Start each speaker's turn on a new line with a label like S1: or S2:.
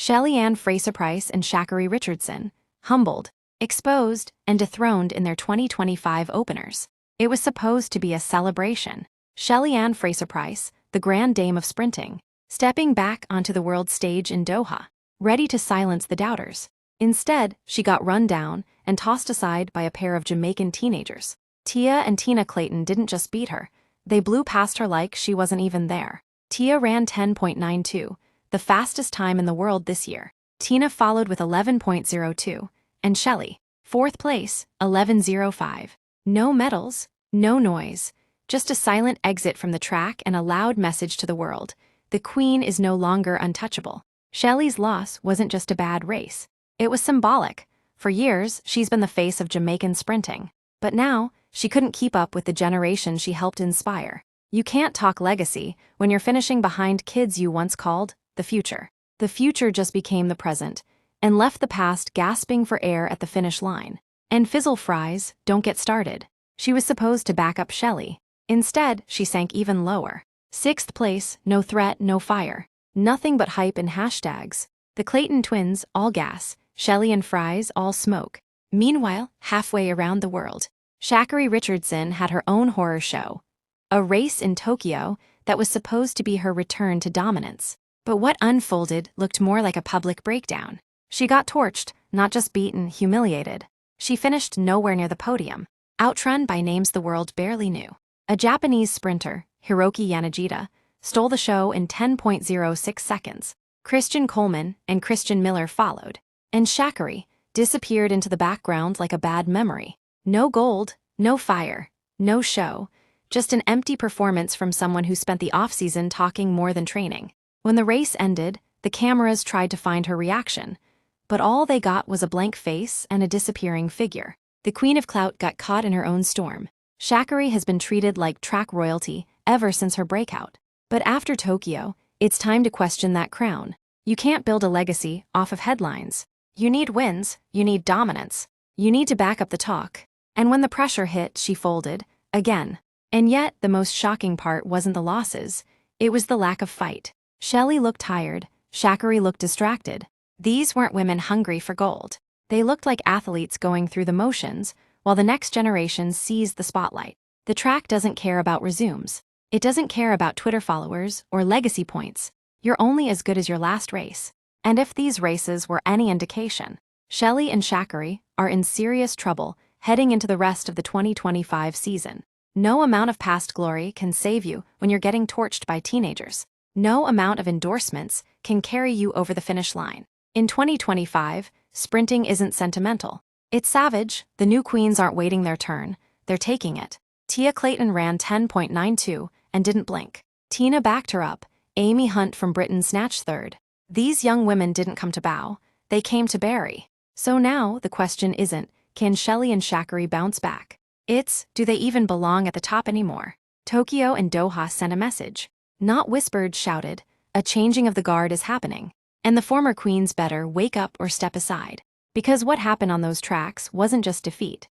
S1: Shelly-Ann Fraser Pryce and Sha'ccarri Richardson, humbled, exposed, and dethroned in their 2025 openers. It was supposed to be a celebration. Shelly-Ann Fraser Pryce, the grand dame of sprinting, stepping back onto the world stage in Doha, ready to silence the doubters. Instead, she got run down and tossed aside by a pair of Jamaican teenagers. Tia and Tina Clayton didn't just beat her, they blew past her like she wasn't even there. Tia ran 10.92, the fastest time in the world this year. Tina followed with 11.02, and Shelly, fourth place, 11.05. No medals, no noise, just a silent exit from the track and a loud message to the world. The queen is no longer untouchable. Shelly's loss wasn't just a bad race. It was symbolic. For years, she's been the face of Jamaican sprinting. But now, she couldn't keep up with the generation she helped inspire. You can't talk legacy when you're finishing behind kids you once called the future. The future just became the present and left the past gasping for air at the finish line. And fizzle fries, don't get started. She was supposed to back up Shelly. Instead, she sank even lower. Sixth place, no threat, no fire. Nothing but hype and hashtags. The Clayton twins, all gas. Shelly and Fries, all smoke. Meanwhile, halfway around the world, Sha'ccarri Richardson had her own horror show. A race in Tokyo that was supposed to be her return to dominance. But what unfolded looked more like a public breakdown. She got torched, not just beaten, humiliated. She finished nowhere near the podium, outrun by names the world barely knew. A Japanese sprinter, Hiroki Yanagita, stole the show in 10.06 seconds. Christian Coleman and Christian Miller followed, and Sha'ccarri disappeared into the background like a bad memory. No gold, no fire, no show, just an empty performance from someone who spent the off-season talking more than training. When the race ended, the cameras tried to find her reaction, but all they got was a blank face and a disappearing figure. The queen of clout got caught in her own storm. Sha'ccarri has been treated like track royalty ever since her breakout. But after Tokyo, it's time to question that crown. You can't build a legacy off of headlines. You need wins, you need dominance, you need to back up the talk. And when the pressure hit, she folded, again. And yet, the most shocking part wasn't the losses, it was the lack of fight. Shelly looked tired, Sha'ccarri looked distracted. These weren't women hungry for gold. They looked like athletes going through the motions, while the next generation seized the spotlight. The track doesn't care about resumes. It doesn't care about Twitter followers or legacy points. You're only as good as your last race. And if these races were any indication, Shelly and Sha'ccarri are in serious trouble heading into the rest of the 2025 season. No amount of past glory can save you when you're getting torched by teenagers. No amount of endorsements can carry you over the finish line. In 2025, sprinting isn't sentimental. It's savage. The new queens aren't waiting their turn, they're taking it. Tia Clayton ran 10.92 and didn't blink. Tina backed her up. Amy Hunt from Britain snatched third. These young women didn't come to bow, they came to bury. So now the question isn't, can Shelly and Sha'ccarri bounce back? It's, do they even belong at the top anymore? Tokyo and Doha sent a message. Not whispered, shouted. A changing of the guard is happening. And the former queens better wake up or step aside. Because what happened on those tracks wasn't just defeat.